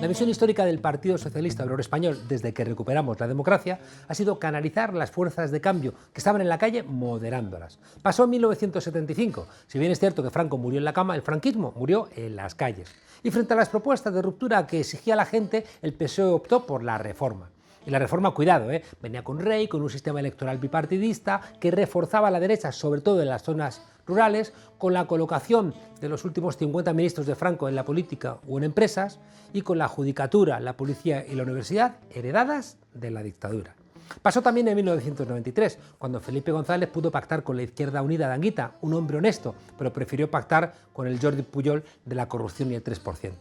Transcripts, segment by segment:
La misión histórica del Partido Socialista Obrero Español, desde que recuperamos la democracia, ha sido canalizar las fuerzas de cambio que estaban en la calle, moderándolas. Pasó en 1975. Si bien es cierto que Franco murió en la cama, el franquismo murió en las calles. Y frente a las propuestas de ruptura que exigía la gente, el PSOE optó por la reforma. Y la reforma, cuidado, venía con Rey, con un sistema electoral bipartidista que reforzaba a la derecha, sobre todo en las zonas rurales, con la colocación de los últimos 50 ministros de Franco en la política o en empresas, y con la judicatura, la policía y la universidad heredadas de la dictadura. Pasó también en 1993, cuando Felipe González pudo pactar con la Izquierda Unida de Anguita, un hombre honesto, pero prefirió pactar con el Jordi Pujol de la corrupción y el 3%.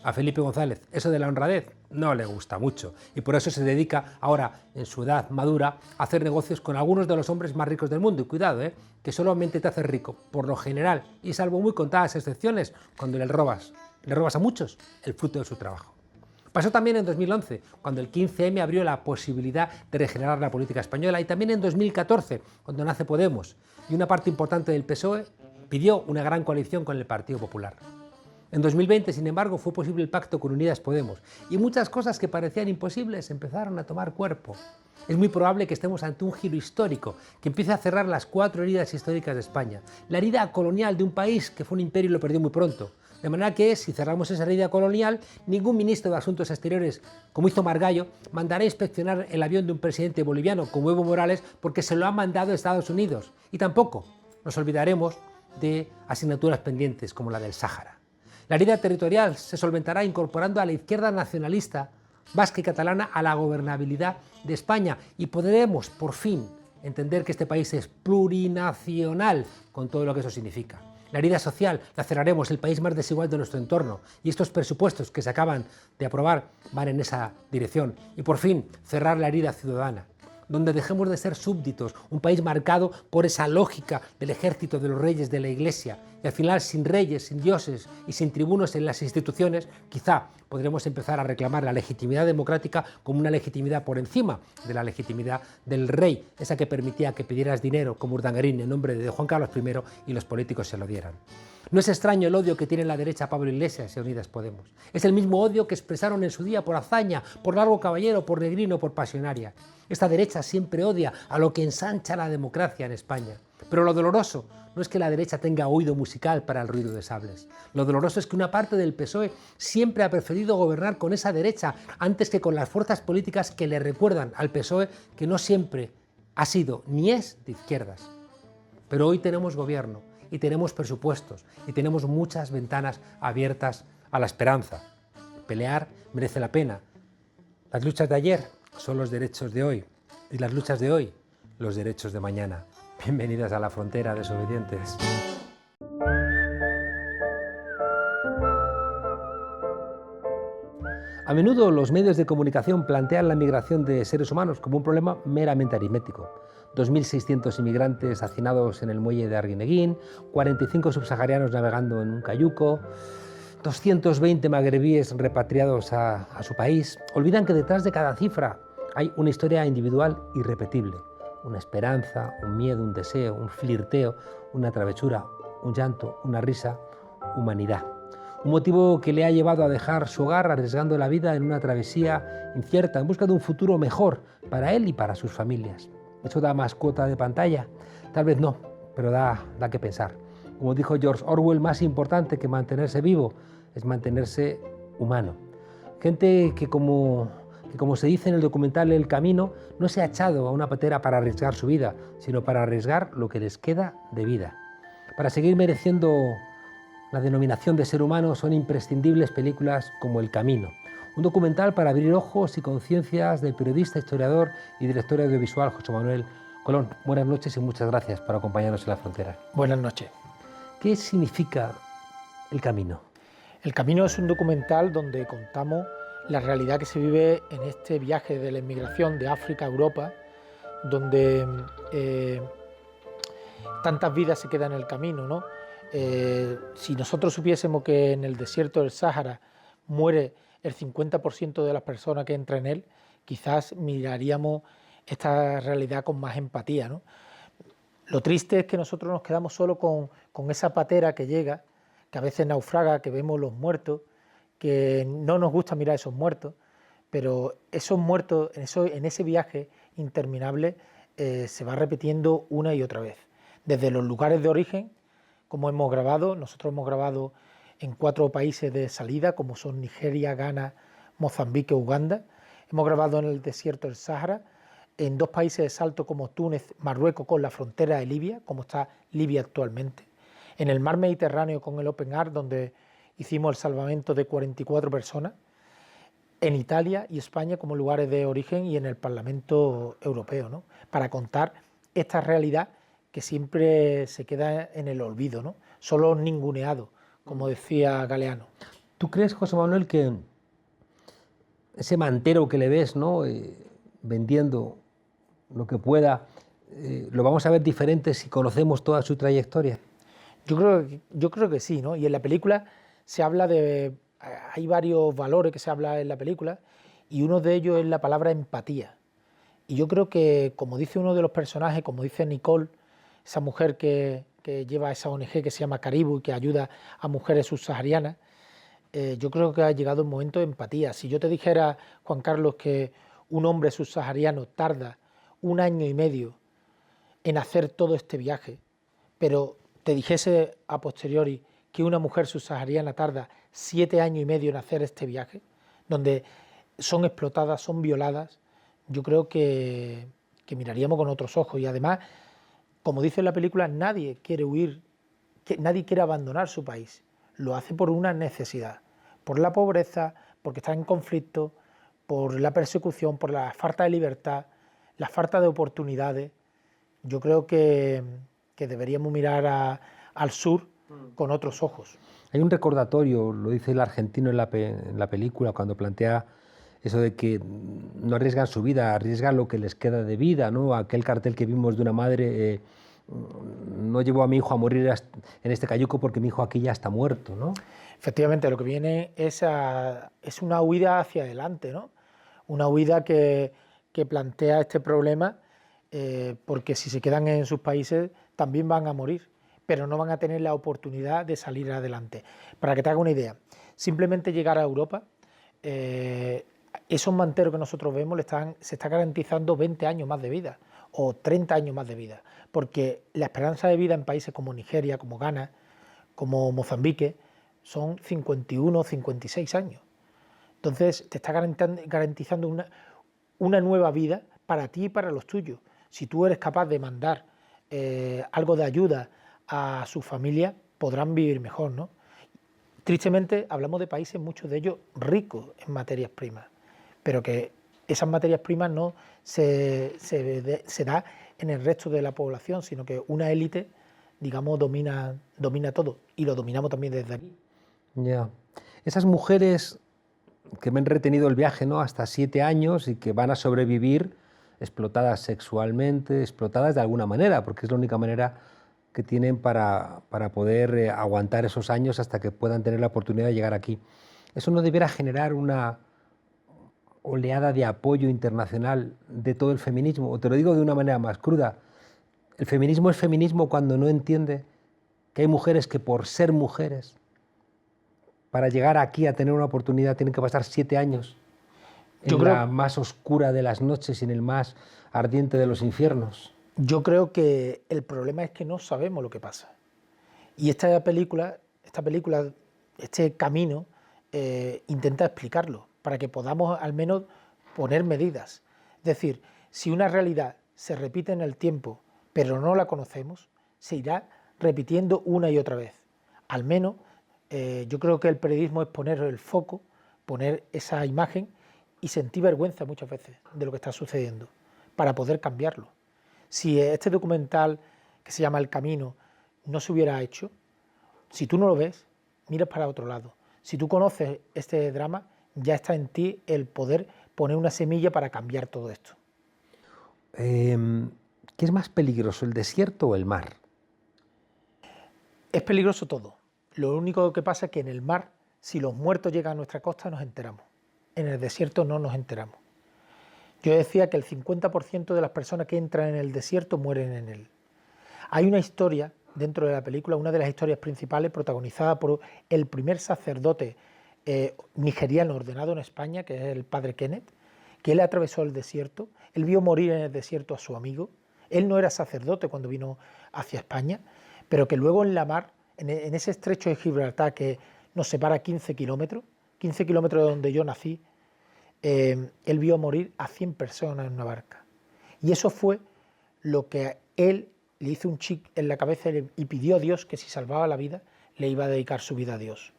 A Felipe González eso de la honradez no le gusta mucho y por eso se dedica ahora, en su edad madura, a hacer negocios con algunos de los hombres más ricos del mundo. Y cuidado, que solamente te haces rico, por lo general, y salvo muy contadas excepciones, cuando le robas a muchos el fruto de su trabajo. Pasó también en 2011, cuando el 15M abrió la posibilidad de regenerar la política española, y también en 2014, cuando nace Podemos, y una parte importante del PSOE pidió una gran coalición con el Partido Popular. En 2020, sin embargo, fue posible el pacto con Unidas Podemos y muchas cosas que parecían imposibles empezaron a tomar cuerpo. Es muy probable que estemos ante un giro histórico que empiece a cerrar las 4 heridas históricas de España. La herida colonial de un país que fue un imperio y lo perdió muy pronto. De manera que, si cerramos esa herida colonial, ningún ministro de Asuntos Exteriores, como hizo Margallo, mandará a inspeccionar el avión de un presidente boliviano como Evo Morales porque se lo ha mandado Estados Unidos. Y tampoco nos olvidaremos de asignaturas pendientes como la del Sáhara. La herida territorial se solventará incorporando a la izquierda nacionalista vasca y catalana a la gobernabilidad de España y podremos, por fin, entender que este país es plurinacional, con todo lo que eso significa. La herida social la cerraremos, el país más desigual de nuestro entorno, y estos presupuestos que se acaban de aprobar van en esa dirección. Y por fin, cerrar la herida ciudadana, donde dejemos de ser súbditos, un país marcado por esa lógica del ejército de los reyes de la Iglesia, y al final, sin reyes, sin dioses y sin tribunos en las instituciones, quizá podremos empezar a reclamar la legitimidad democrática como una legitimidad por encima de la legitimidad del rey, esa que permitía que pidieras dinero como Urdangarín en nombre de Juan Carlos I y los políticos se lo dieran. No es extraño el odio que tiene la derecha a Pablo Iglesias y a Unidas Podemos. Es el mismo odio que expresaron en su día por Azaña, por Largo Caballero, por Negrino, por Pasionaria. Esta derecha siempre odia a lo que ensancha la democracia en España. Pero lo doloroso no es que la derecha tenga oído musical para el ruido de sables. Lo doloroso es que una parte del PSOE siempre ha preferido gobernar con esa derecha antes que con las fuerzas políticas que le recuerdan al PSOE que no siempre ha sido ni es de izquierdas. Pero hoy tenemos gobierno y tenemos presupuestos y tenemos muchas ventanas abiertas a la esperanza. Pelear merece la pena. Las luchas de ayer son los derechos de hoy y las luchas de hoy los derechos de mañana. Bienvenidas a la frontera, desobedientes. A menudo los medios de comunicación plantean la migración de seres humanos como un problema meramente aritmético. 2.600 inmigrantes hacinados en el muelle de Arguineguín, 45 subsaharianos navegando en un cayuco, 220 magrebíes repatriados a su país. Olvidan que detrás de cada cifra hay una historia individual irrepetible. Una esperanza, un miedo, un deseo, un flirteo, una travesura, un llanto, una risa, humanidad. Un motivo que le ha llevado a dejar su hogar arriesgando la vida en una travesía incierta en busca de un futuro mejor para él y para sus familias. ¿Eso da más cuota de pantalla? Tal vez no, pero da que pensar. Como dijo George Orwell, más importante que mantenerse vivo es mantenerse humano. Gente que como se dice en el documental El Camino, no se ha echado a una patera para arriesgar su vida, sino para arriesgar lo que les queda de vida. Para seguir mereciendo la denominación de ser humano son imprescindibles películas como El Camino, un documental para abrir ojos y conciencias del periodista, historiador y director audiovisual José Manuel Colón. Buenas noches y muchas gracias por acompañarnos en La Frontera. Buenas noches. ¿Qué significa El Camino? El Camino es un documental donde contamos la realidad que se vive en este viaje de la inmigración de África a Europa, donde tantas vidas se quedan en el camino, ¿no? Si nosotros supiésemos que en el desierto del Sáhara muere el 50% de las personas que entran en él, quizás miraríamos esta realidad con más empatía, ¿no? Lo triste es que nosotros nos quedamos solo con esa patera que llega, que a veces naufraga, que vemos los muertos, que no nos gusta mirar esos muertos, pero esos muertos en ese viaje interminable se va repitiendo una y otra vez. Desde los lugares de origen, como hemos grabado, nosotros hemos grabado en 4 países de salida, como son Nigeria, Ghana, Mozambique, Uganda. Hemos grabado en el desierto del Sáhara, en 2 países de salto como Túnez, Marruecos, con la frontera de Libia, como está Libia actualmente. En el mar Mediterráneo con el Open Arms, donde hicimos el salvamento de 44 personas. En Italia y España como lugares de origen y en el Parlamento Europeo, ¿no? Para contar esta realidad que siempre se queda en el olvido, ¿no? Solo ninguneado, como decía Galeano. ¿Tú crees, José Manuel, que ese mantero que le ves, ¿no? Vendiendo lo que pueda, lo vamos a ver diferente si conocemos toda su trayectoria? Yo creo que sí, ¿no? Y en la película se habla de... Hay varios valores que se habla en la película y uno de ellos es la palabra empatía. Y yo creo que, como dice uno de los personajes, como dice Nicole, esa mujer que lleva esa ONG que se llama Caribou y que ayuda a mujeres subsaharianas, yo creo que ha llegado un momento de empatía. Si yo te dijera, Juan Carlos, que un hombre subsahariano tarda 1 año y medio en hacer todo este viaje, pero te dijese a posteriori que una mujer subsahariana tarda 7 años y medio en hacer este viaje, donde son explotadas, son violadas, yo creo que miraríamos con otros ojos. Y además, como dice en la película, nadie quiere huir, nadie quiere abandonar su país. Lo hace por una necesidad, por la pobreza, porque está en conflicto, por la persecución, por la falta de libertad, la falta de oportunidades. Yo creo que deberíamos mirar al sur con otros ojos. Hay un recordatorio, lo dice el argentino en la película, cuando plantea eso de que no arriesgan su vida, arriesgan lo que les queda de vida, ¿no? Aquel cartel que vimos de una madre, no llevo a mi hijo a morir en este cayuco porque mi hijo aquí ya está muerto, ¿no? Efectivamente, lo que viene es una huida hacia adelante, ¿no? Una huida que plantea este problema, porque si se quedan en sus países también van a morir, pero no van a tener la oportunidad de salir adelante. Para que te haga una idea, simplemente llegar a Europa, esos manteros que nosotros vemos se está garantizando 20 años más de vida o 30 años más de vida, porque la esperanza de vida en países como Nigeria, como Ghana, como Mozambique, son 51 o 56 años. Entonces te está garantizando una nueva vida para ti y para los tuyos. Si tú eres capaz de mandar algo de ayuda a su familia, podrán vivir mejor, ¿no? Tristemente hablamos de países, muchos de ellos ricos en materias primas, pero que esas materias primas no se da en el resto de la población, sino que una élite, digamos, domina todo, y lo dominamos también desde aquí. Ya. Esas mujeres que me han retenido el viaje, ¿no? Hasta 7 años y que van a sobrevivir explotadas sexualmente, explotadas de alguna manera, porque es la única manera que tienen para poder aguantar esos años hasta que puedan tener la oportunidad de llegar aquí. ¿Eso no debiera generar una oleada de apoyo internacional de todo el feminismo? O te lo digo de una manera más cruda, el feminismo es feminismo cuando no entiende que hay mujeres que por ser mujeres, para llegar aquí a tener una oportunidad, tienen que pasar 7 años en la más oscura de las noches y en el más ardiente de los infiernos. Yo creo que el problema es que no sabemos lo que pasa. Y esta película, este camino, intenta explicarlo, para que podamos al menos poner medidas. Es decir, si una realidad se repite en el tiempo, pero no la conocemos, se irá repitiendo una y otra vez. Al menos, yo creo que el periodismo es poner el foco, poner esa imagen y sentir vergüenza muchas veces de lo que está sucediendo, para poder cambiarlo. Si este documental, que se llama El Camino, no se hubiera hecho, si tú no lo ves, miras para otro lado. Si tú conoces este drama, ya está en ti el poder poner una semilla para cambiar todo esto. ¿Qué es más peligroso, el desierto o el mar? Es peligroso todo. Lo único que pasa es que en el mar, si los muertos llegan a nuestra costa, nos enteramos. En el desierto no nos enteramos. Yo decía que el 50% de las personas que entran en el desierto mueren en él. Hay una historia dentro de la película, una de las historias principales, protagonizada por el primer sacerdote nigeriano ordenado en España, que es el padre Kenneth, que él atravesó el desierto, él vio morir en el desierto a su amigo, él no era sacerdote cuando vino hacia España, pero que luego en la mar, en ese estrecho de Gibraltar que nos separa 15 kilómetros de donde yo nací, él vio morir a 100 personas en una barca. Y eso fue lo que él le hizo un chic en la cabeza y pidió a Dios que si salvaba la vida, le iba a dedicar su vida a Dios.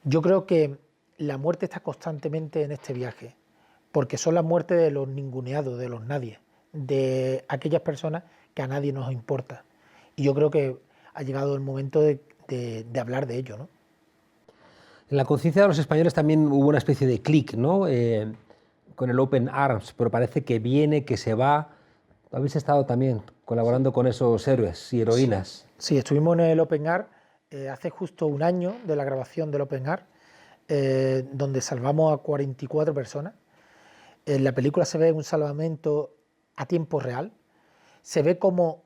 Yo creo que la muerte está constantemente en este viaje, porque son las muertes de los ninguneados, de los nadie, de aquellas personas que a nadie nos importa. Y yo creo que ha llegado el momento de hablar de ello, ¿no? En la conciencia de los españoles también hubo una especie de clic, ¿no? Con el Open Arms, pero parece que viene, que se va. Habéis estado también colaborando con esos héroes y heroínas. Sí, estuvimos en el Open Arms hace justo un año de la grabación del Open Arms, donde salvamos a 44 personas. En la película se ve un salvamento a tiempo real. Se ve como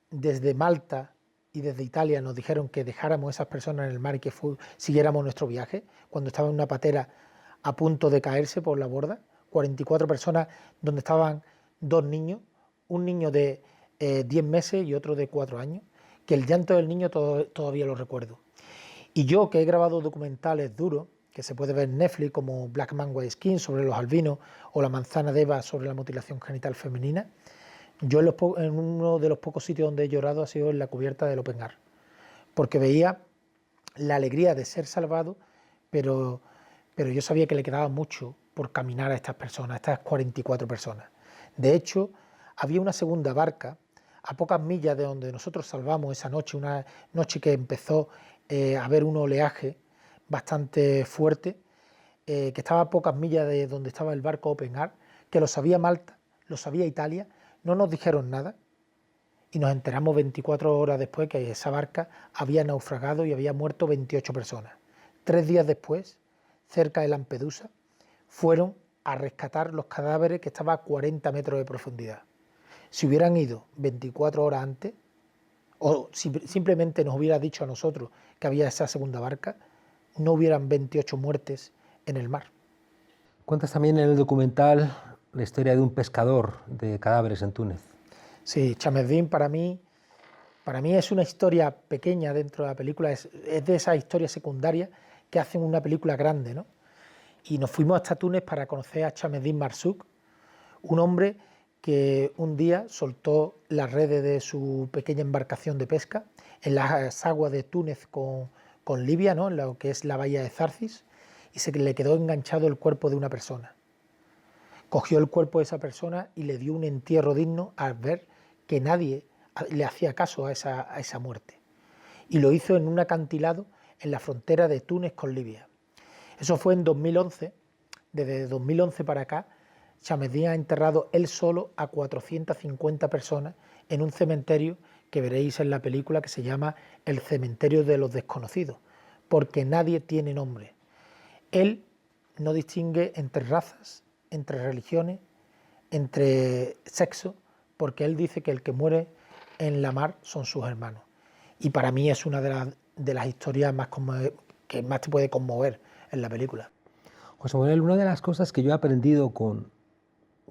desde Malta y desde Italia nos dijeron que dejáramos a esas personas en el mar y que siguiéramos nuestro viaje, cuando estaba en una patera a punto de caerse por la borda. 44 personas donde estaban dos niños, un niño de 10 meses y otro de 4 años, que el llanto del niño todavía lo recuerdo. Y yo, que he grabado documentales duros, que se puede ver en Netflix, como Black Man White Skin sobre los albinos o La manzana de Eva sobre la mutilación genital femenina, yo en uno de los pocos sitios donde he llorado ha sido en la cubierta del Open Arms, porque veía la alegría de ser salvado, pero yo sabía que le quedaba mucho por caminar a estas personas, a estas 44 personas. De hecho, había una segunda barca a pocas millas de donde nosotros salvamos esa noche, una noche que empezó a haber un oleaje bastante fuerte, que estaba a pocas millas de donde estaba el barco Open Arms, que lo sabía Malta, lo sabía Italia, no nos dijeron nada y nos enteramos 24 horas después que esa barca había naufragado y había muerto 28 personas. 3 días después, cerca de Lampedusa, fueron a rescatar los cadáveres que estaban a 40 metros de profundidad. Si hubieran ido 24 horas antes, o si simplemente nos hubiera dicho a nosotros que había esa segunda barca, no hubieran 28 muertes en el mar. Cuentas también en el documental la historia de un pescador de cadáveres en Túnez. Sí, Chameddin para mí es una historia pequeña dentro de la película, es de esas historias secundarias que hacen una película grande, ¿no? Y nos fuimos hasta Túnez para conocer a Chameddin Marzouk, un hombre que un día soltó las redes de su pequeña embarcación de pesca en las aguas de Túnez con Libia, ¿no?, en lo que es la bahía de Zarcis, y se le quedó enganchado el cuerpo de una persona. Cogió el cuerpo de esa persona y le dio un entierro digno al ver que nadie le hacía caso a esa muerte. Y lo hizo en un acantilado en la frontera de Túnez con Libia. Eso fue en 2011. Desde 2011 para acá, Chameddin ha enterrado él solo a 450 personas en un cementerio que veréis en la película, que se llama El cementerio de los desconocidos, porque nadie tiene nombre. Él no distingue entre razas, entre religiones, entre sexo, porque él dice que el que muere en la mar son sus hermanos. Y para mí es una de las historias que más te puede conmover en la película. José Manuel, una de las cosas que yo he aprendido con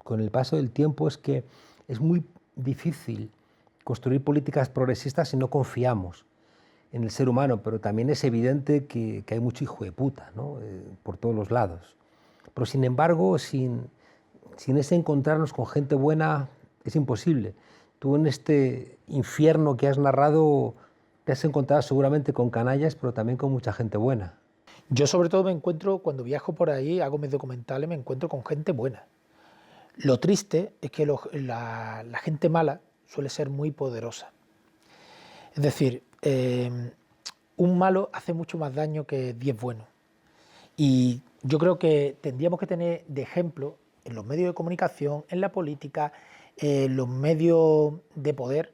el paso del tiempo es que es muy difícil construir políticas progresistas si no confiamos en el ser humano, pero también es evidente que hay mucho hijo de puta, ¿no?, por todos los lados. Pero sin embargo, sin ese encontrarnos con gente buena es imposible. Tú en este infierno que has narrado te has encontrado seguramente con canallas, pero también con mucha gente buena. Yo sobre todo me encuentro, cuando viajo por ahí, hago mis documentales, me encuentro con gente buena. Lo triste es que la gente mala suele ser muy poderosa. Es decir, un malo hace mucho más daño que 10 buenos. Y yo creo que tendríamos que tener de ejemplo en los medios de comunicación, en la política, en los medios de poder,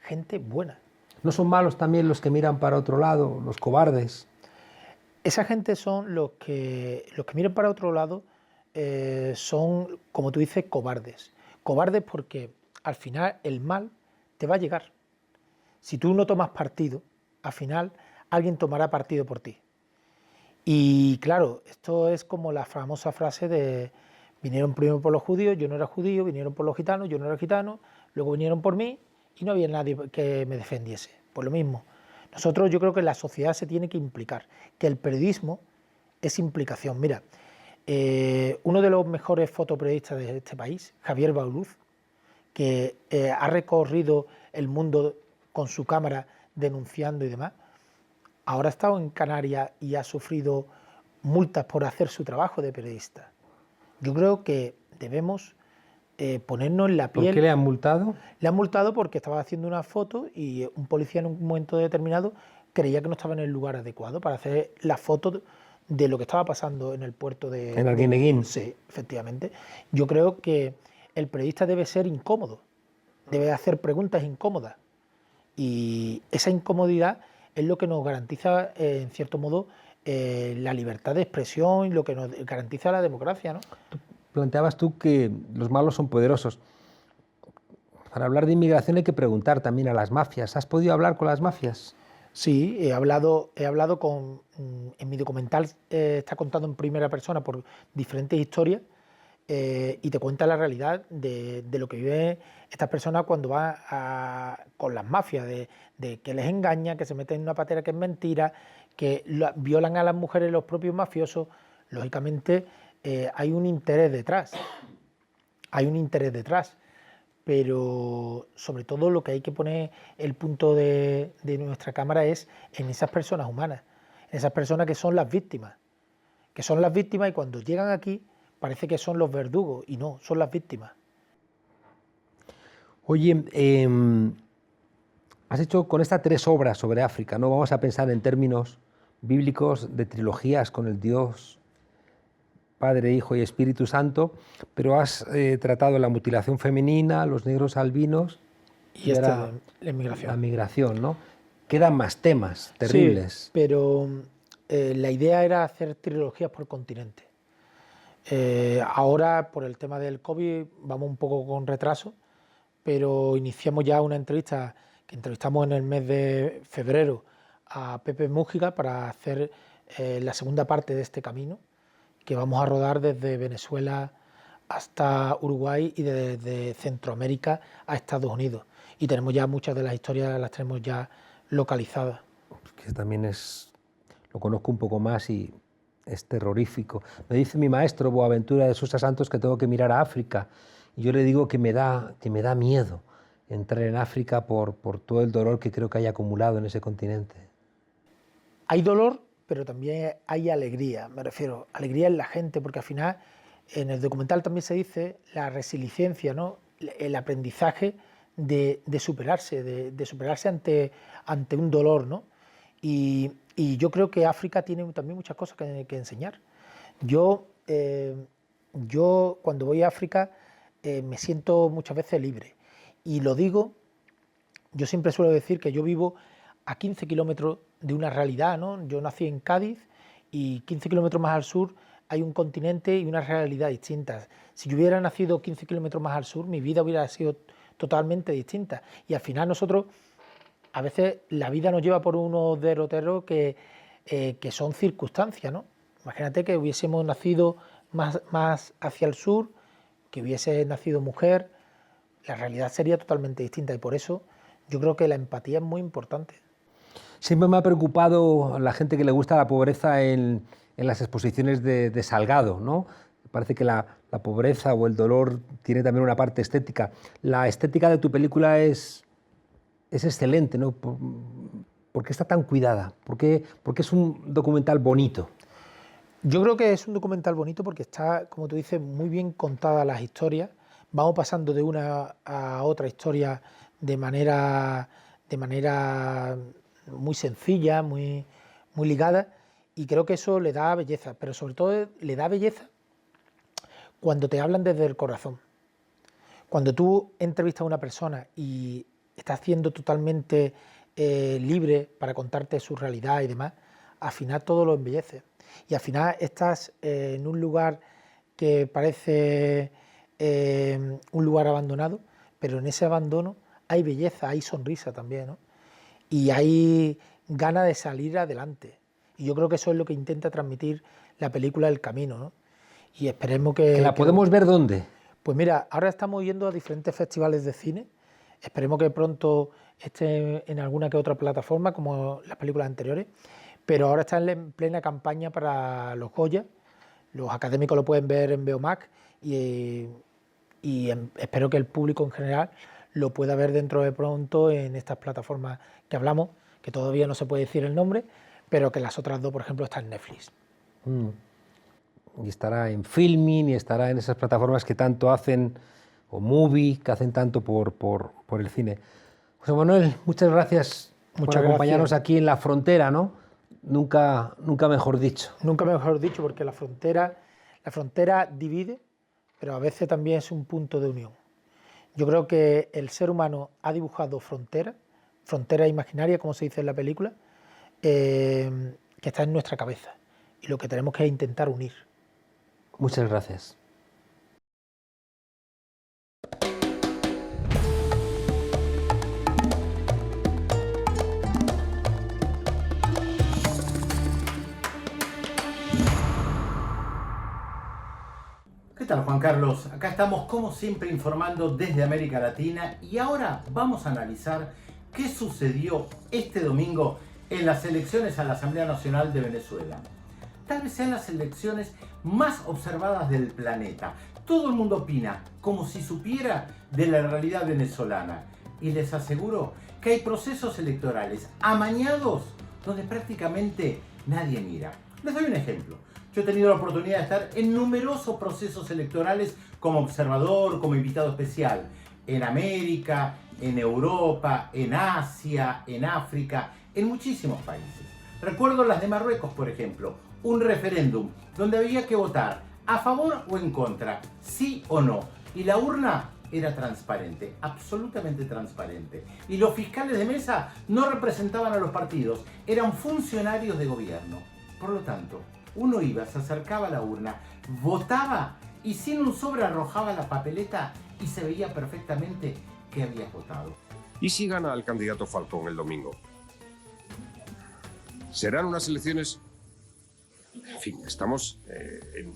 gente buena. ¿No son malos también los que miran para otro lado, los cobardes? Esa gente son los que miran para otro lado, son, como tú dices, cobardes. Cobardes porque al final el mal te va a llegar. Si tú no tomas partido, al final alguien tomará partido por ti. Y claro, esto es como la famosa frase de vinieron primero por los judíos, yo no era judío, vinieron por los gitanos, yo no era gitano, luego vinieron por mí y no había nadie que me defendiese. Pues lo mismo. Nosotros, yo creo que la sociedad se tiene que implicar, que el periodismo es implicación. Mira, uno de los mejores fotoperiodistas de este país, Javier Bauluz, que ha recorrido el mundo con su cámara denunciando y demás, ahora ha estado en Canarias y ha sufrido multas por hacer su trabajo de periodista. Yo creo que debemos ponernos en la piel. ¿Por qué le han multado? Le han multado porque estaba haciendo una foto y un policía en un momento determinado creía que no estaba en el lugar adecuado para hacer la foto de lo que estaba pasando en el puerto de... ¿En Arguineguín? Sí, efectivamente. Yo creo que el periodista debe ser incómodo, debe hacer preguntas incómodas y esa incomodidad es lo que nos garantiza, en cierto modo, la libertad de expresión y lo que nos garantiza la democracia, ¿no? Planteabas tú que los malos son poderosos. Para hablar de inmigración hay que preguntar también a las mafias. ¿Has podido hablar con las mafias? Sí, he hablado con... En mi documental está contado en primera persona por diferentes historias y te cuenta la realidad de lo que viven estas personas cuando van con las mafias, de que les engaña, que se meten en una patera que es mentira, que violan a las mujeres los propios mafiosos. Lógicamente hay un interés detrás, pero sobre todo lo que hay que poner el punto de nuestra cámara es en esas personas humanas, en esas personas que son las víctimas y cuando llegan aquí parece que son los verdugos y no, son las víctimas. Oye, has hecho con estas 3 obras sobre África, ¿no? Vamos a pensar en términos bíblicos de trilogías con el Dios Padre, Hijo y Espíritu Santo, pero has tratado la mutilación femenina, los negros albinos y la inmigración. La migración, ¿no? Quedan más temas terribles. Sí, pero la idea era hacer trilogías por continente. Ahora, por el tema del COVID, vamos un poco con retraso, pero iniciamos ya una entrevista que entrevistamos en el mes de febrero a Pepe Mújica para hacer la segunda parte de este camino, que vamos a rodar desde Venezuela hasta Uruguay y desde Centroamérica a Estados Unidos. Y tenemos ya muchas de las historias, las tenemos ya localizadas. Que también lo conozco un poco más y es terrorífico. Me dice mi maestro Boaventura de Sousa Santos que tengo que mirar a África y yo le digo que me da miedo entrar en África por todo el dolor que creo que hay acumulado en ese continente. Hay dolor, pero también hay alegría, me refiero, alegría en la gente, porque al final en el documental también se dice la resiliencia, ¿no? El aprendizaje de superarse, de superarse ante un dolor, ¿no? Y yo creo que África tiene también muchas cosas que enseñar. Yo cuando voy a África me siento muchas veces libre. Y lo digo, yo siempre suelo decir que yo vivo a 15 kilómetros de una realidad, ¿no? Yo nací en Cádiz y 15 kilómetros más al sur hay un continente y una realidad distintas. Si yo hubiera nacido 15 kilómetros más al sur, mi vida hubiera sido totalmente distinta. Y al final nosotros, a veces la vida nos lleva por unos derroteros que son circunstancias, ¿no? Imagínate que hubiésemos nacido más hacia el sur, que hubiese nacido mujer, la realidad sería totalmente distinta y por eso yo creo que la empatía es muy importante. Siempre me ha preocupado la gente que le gusta la pobreza en las exposiciones de Salgado, ¿no? Parece que la pobreza o el dolor tiene también una parte estética. La estética de tu película es excelente, ¿no? ¿Por qué está tan cuidada? ¿Por qué es un documental bonito? Yo creo que es un documental bonito porque está, como tú dices, muy bien contadas las historias. Vamos pasando de una a otra historia de manera muy sencilla, muy ligada, y creo que eso le da belleza, pero sobre todo le da belleza cuando te hablan desde el corazón. Cuando tú entrevistas a una persona y estás siendo totalmente libre para contarte su realidad y demás, al final todo lo embellece. Y al final estás en un lugar que parece un lugar abandonado, pero en ese abandono hay belleza, hay sonrisa también, ¿no? Y hay ganas de salir adelante. Y yo creo que eso es lo que intenta transmitir la película El Camino, ¿no? Y esperemos ¿Que la podemos ver dónde? Pues mira, ahora estamos yendo a diferentes festivales de cine. Esperemos que pronto esté en alguna que otra plataforma, como las películas anteriores. Pero ahora está en plena campaña para los Goya. Los académicos lo pueden ver en Beomac y espero que el público en general lo pueda ver dentro de pronto en estas plataformas que hablamos, que todavía no se puede decir el nombre, pero que las otras dos, por ejemplo, están en Netflix. Y estará en Filmin y estará en esas plataformas que tanto hacen, o Movie, que hacen tanto por el cine. José Manuel, muchas gracias por acompañarnos aquí en La Frontera, ¿no? Nunca mejor dicho. Nunca mejor dicho, porque la frontera divide, pero a veces también es un punto de unión. Yo creo que el ser humano ha dibujado frontera imaginaria, como se dice en la película, que está en nuestra cabeza. Y lo que tenemos que es intentar unir. Muchas gracias. ¿Qué tal, Juan Carlos? Acá estamos como siempre informando desde América Latina y ahora vamos a analizar qué sucedió este domingo en las elecciones a la Asamblea Nacional de Venezuela. Tal vez sean las elecciones más observadas del planeta. Todo el mundo opina como si supiera de la realidad venezolana. Y les aseguro que hay procesos electorales amañados donde prácticamente nadie mira. Les doy un ejemplo. Yo he tenido la oportunidad de estar en numerosos procesos electorales como observador, como invitado especial, en América, en Europa, en Asia, en África, en muchísimos países. Recuerdo las de Marruecos, por ejemplo, un referéndum donde había que votar a favor o en contra, sí o no, y la urna era transparente, absolutamente transparente. Y los fiscales de mesa no representaban a los partidos, eran funcionarios de gobierno. Por lo tanto, uno iba, se acercaba a la urna, votaba y sin un sobre arrojaba la papeleta y se veía perfectamente que habías votado. ¿Y si gana el candidato Falcón el domingo? ¿Serán unas elecciones? En fin, estamos, en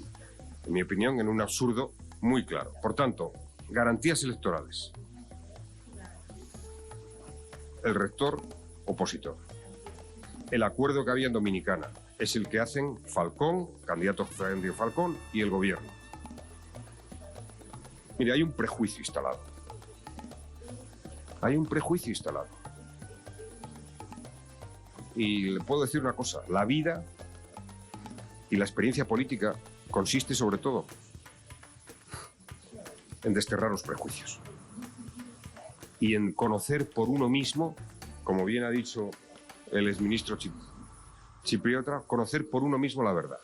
mi opinión, en un absurdo muy claro. Por tanto, garantías electorales. El rector opositor. El acuerdo que había en Dominicana es el que hacen Falcón, candidato Fernando Falcón, y el gobierno. Mire, hay un prejuicio instalado. Hay un prejuicio instalado. Y le puedo decir una cosa, la vida y la experiencia política consiste sobre todo en desterrar los prejuicios y en conocer por uno mismo, como bien ha dicho el exministro chipriota, conocer por uno mismo la verdad.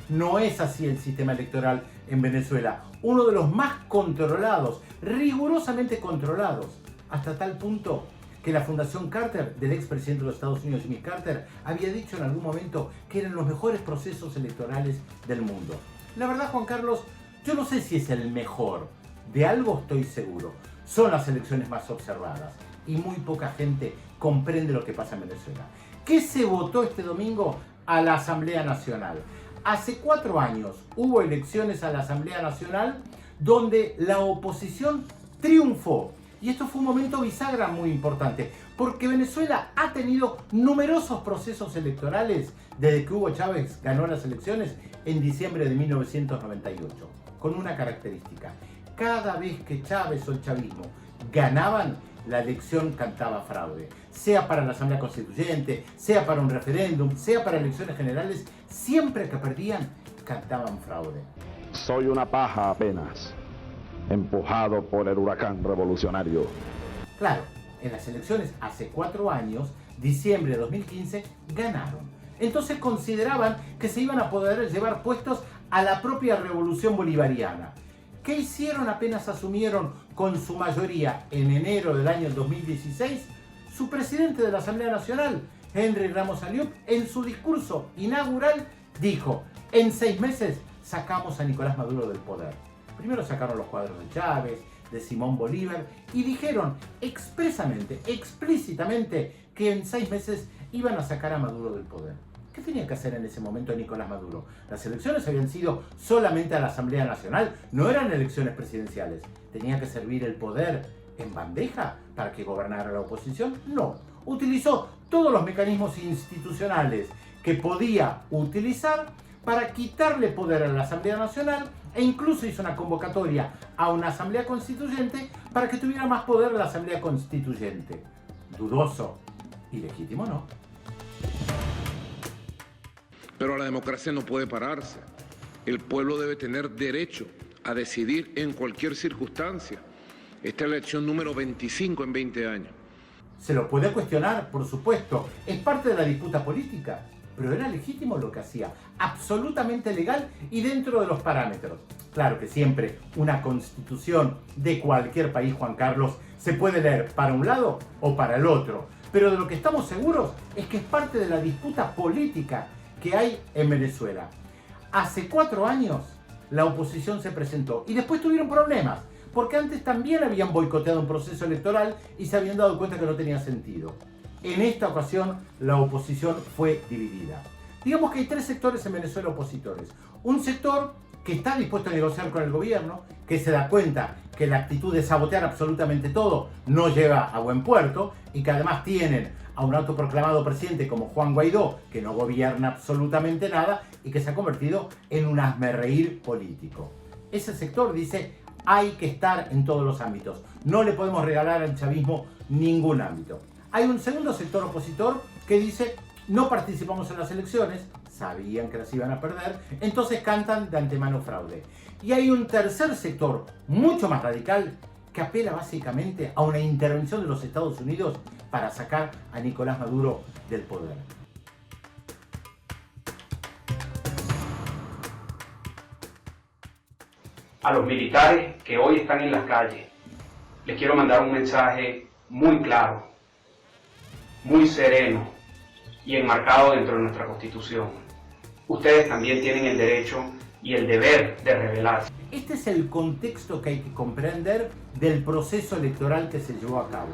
No es así el sistema electoral en Venezuela, uno de los más controlados, rigurosamente controlados, hasta tal punto que la Fundación Carter, del expresidente de los Estados Unidos, Jimmy Carter, había dicho en algún momento que eran los mejores procesos electorales del mundo. La verdad, Juan Carlos, yo no sé si es el mejor, de algo estoy seguro. Son las elecciones más observadas y muy poca gente comprende lo que pasa en Venezuela. ¿Qué se votó este domingo a la Asamblea Nacional? Hace 4 años hubo elecciones a la Asamblea Nacional donde la oposición triunfó. Y esto fue un momento bisagra muy importante, porque Venezuela ha tenido numerosos procesos electorales desde que Hugo Chávez ganó las elecciones en diciembre de 1998, con una característica. Cada vez que Chávez o el chavismo ganaban, la elección cantaba fraude. Sea para la Asamblea Constituyente, sea para un referéndum, sea para elecciones generales, siempre que perdían, cantaban fraude. Soy una paja apenas, empujado por el huracán revolucionario. Claro, en las elecciones hace 4 años, diciembre de 2015, ganaron. Entonces consideraban que se iban a poder llevar puestos a la propia revolución bolivariana. ¿Qué hicieron apenas asumieron con su mayoría en enero del año 2016? Su presidente de la Asamblea Nacional, Henry Ramos Aliup, en su discurso inaugural dijo: en 6 meses sacamos a Nicolás Maduro del poder. Primero sacaron los cuadros de Chávez, de Simón Bolívar, y dijeron expresamente, explícitamente, que en 6 meses iban a sacar a Maduro del poder. ¿Qué tenía que hacer en ese momento Nicolás Maduro? Las elecciones habían sido solamente a la Asamblea Nacional, no eran elecciones presidenciales. ¿Tenía que servir el poder en bandeja para que gobernara la oposición? No. Utilizó todos los mecanismos institucionales que podía utilizar para quitarle poder a la Asamblea Nacional e incluso hizo una convocatoria a una Asamblea Constituyente para que tuviera más poder la Asamblea Constituyente. Dudoso y legítimo, ¿no? Pero la democracia no puede pararse. El pueblo debe tener derecho a decidir en cualquier circunstancia. Esta es la elección número 25 en 20 años. Se lo puede cuestionar, por supuesto. Es parte de la disputa política. Pero era legítimo lo que hacía. Absolutamente legal y dentro de los parámetros. Claro que siempre una constitución de cualquier país, Juan Carlos, se puede leer para un lado o para el otro. Pero de lo que estamos seguros es que es parte de la disputa política que hay en Venezuela. Hace 4 años la oposición se presentó y después tuvieron problemas, porque antes también habían boicoteado un proceso electoral y se habían dado cuenta que no tenía sentido. En esta ocasión la oposición fue dividida. Digamos que hay 3 sectores en Venezuela opositores. Un sector que está dispuesto a negociar con el gobierno, que se da cuenta que la actitud de sabotear absolutamente todo no lleva a buen puerto y que además tienen a un autoproclamado presidente como Juan Guaidó, que no gobierna absolutamente nada y que se ha convertido en un hazmerreír político. Ese sector dice: hay que estar en todos los ámbitos, no le podemos regalar al chavismo ningún ámbito. Hay un segundo sector opositor que dice: no participamos en las elecciones, sabían que las iban a perder, entonces cantan de antemano fraude. Y hay un tercer sector, mucho más radical, que apela básicamente a una intervención de los Estados Unidos para sacar a Nicolás Maduro del poder. A los militares que hoy están en las calles, les quiero mandar un mensaje muy claro, muy sereno y enmarcado dentro de nuestra Constitución. Ustedes también tienen el derecho y el deber de rebelarse. Este es el contexto que hay que comprender del proceso electoral que se llevó a cabo.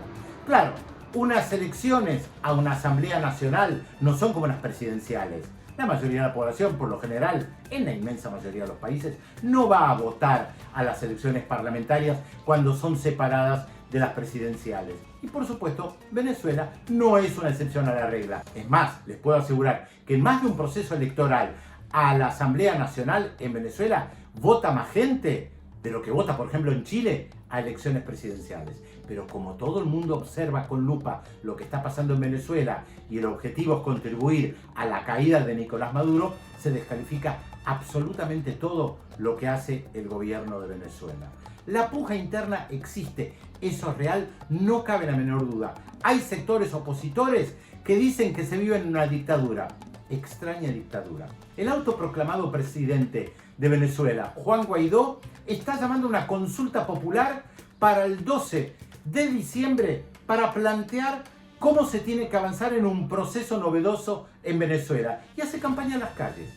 Claro, unas elecciones a una Asamblea Nacional no son como las presidenciales. La mayoría de la población, por lo general, en la inmensa mayoría de los países, no va a votar a las elecciones parlamentarias cuando son separadas de las presidenciales. Y por supuesto, Venezuela no es una excepción a la regla. Es más, les puedo asegurar que en más de un proceso electoral a la Asamblea Nacional en Venezuela vota más gente de lo que vota, por ejemplo, en Chile a elecciones presidenciales. Pero como todo el mundo observa con lupa lo que está pasando en Venezuela y el objetivo es contribuir a la caída de Nicolás Maduro, se descalifica absolutamente todo lo que hace el gobierno de Venezuela. La puja interna existe, eso es real, no cabe la menor duda. Hay sectores opositores que dicen que se vive en una dictadura. Extraña dictadura. El autoproclamado presidente de Venezuela, Juan Guaidó, está llamando a una consulta popular para el 12 de diciembre para plantear cómo se tiene que avanzar en un proceso novedoso en Venezuela y hace campaña en las calles.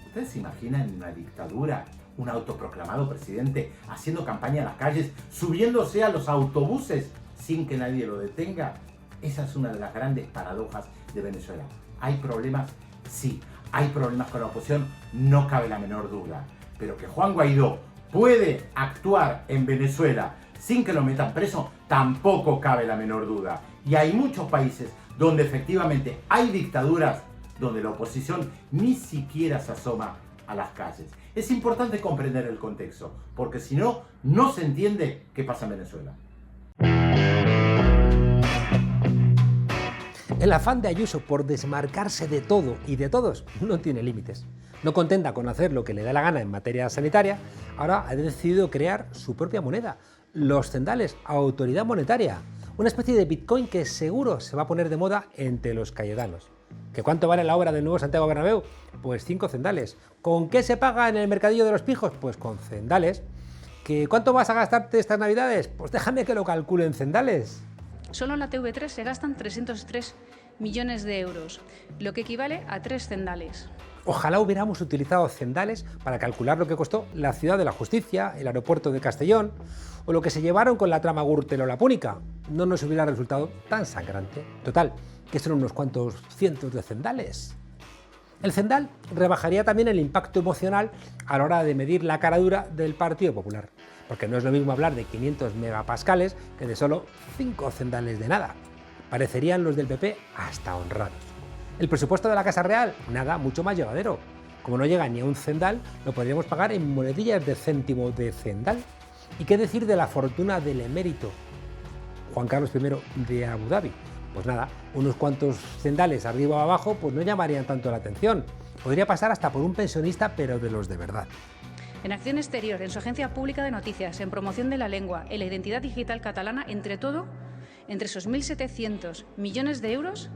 ¿Ustedes se imaginan una dictadura? Un autoproclamado presidente haciendo campaña en las calles, subiéndose a los autobuses sin que nadie lo detenga. Esa es una de las grandes paradojas de Venezuela. ¿Hay problemas? Sí. ¿Hay problemas con la oposición? No cabe la menor duda. Pero que Juan Guaidó puede actuar en Venezuela sin que lo metan preso, tampoco cabe la menor duda. Y hay muchos países donde efectivamente hay dictaduras donde la oposición ni siquiera se asoma a las calles. Es importante comprender el contexto, porque si no, no se entiende qué pasa en Venezuela. El afán de Ayuso por desmarcarse de todo y de todos no tiene límites. No contenta con hacer lo que le da la gana en materia sanitaria, ahora ha decidido crear su propia moneda, los cendales, autoridad monetaria, una especie de Bitcoin que seguro se va a poner de moda entre los cayetanos. ¿Que cuánto vale la obra del nuevo Santiago Bernabéu? Pues 5 cendales. ¿Con qué se paga en el mercadillo de los pijos? Pues con cendales. ¿Que cuánto vas a gastarte estas navidades? Pues déjame que lo calcule en cendales. Solo en la TV3 se gastan 303 millones de euros, lo que equivale a 3 cendales. Ojalá hubiéramos utilizado cendales para calcular lo que costó la Ciudad de la Justicia, el aeropuerto de Castellón, o lo que se llevaron con la trama Gürtel o La Púnica. No nos hubiera resultado tan sangrante. Total, que son unos cuantos cientos de cendales. El cendal rebajaría también el impacto emocional a la hora de medir la cara dura del Partido Popular, porque no es lo mismo hablar de 500 megapascales que de solo 5 cendales de nada. Parecerían los del PP hasta honrados. El presupuesto de la Casa Real, nada, mucho más llevadero. Como no llega ni a un cendal, lo podríamos pagar en monedillas de céntimo de cendal. ¿Y qué decir de la fortuna del emérito Juan Carlos I de Abu Dhabi? Pues nada, unos cuantos cendales arriba o abajo pues no llamarían tanto la atención. Podría pasar hasta por un pensionista, pero de los de verdad. En acción exterior, en su agencia pública de noticias, en promoción de la lengua, en la identidad digital catalana, entre esos 1.700 millones de euros,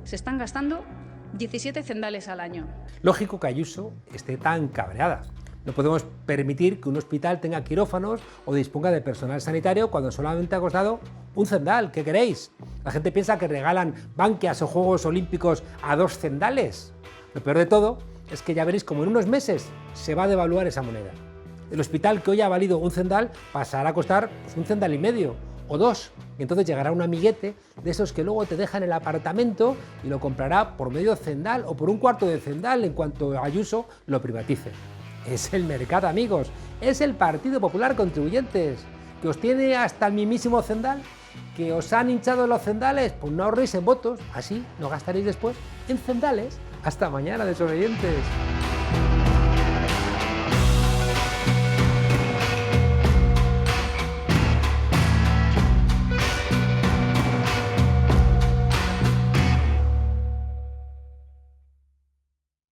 se están gastando 17 cendales al año. Lógico que Ayuso esté tan cabreada. No podemos permitir que un hospital tenga quirófanos o disponga de personal sanitario cuando solamente ha costado un cendal. ¿Qué queréis? La gente piensa que regalan Bankias o Juegos Olímpicos a 2 cendales. Lo peor de todo es que ya veréis como en unos meses se va a devaluar esa moneda. El hospital que hoy ha valido un cendal pasará a costar pues, un cendal y medio o 2. Y entonces llegará un amiguete de esos que luego te dejan el apartamento y lo comprará por medio cendal o por un cuarto de cendal en cuanto Ayuso lo privatice. Es el mercado, amigos, es el Partido Popular Contribuyentes, que os tiene hasta el mismísimo cendal, que os han hinchado los cendales, pues no ahorréis en votos, así no gastaréis después en cendales. Hasta mañana, desobedientes.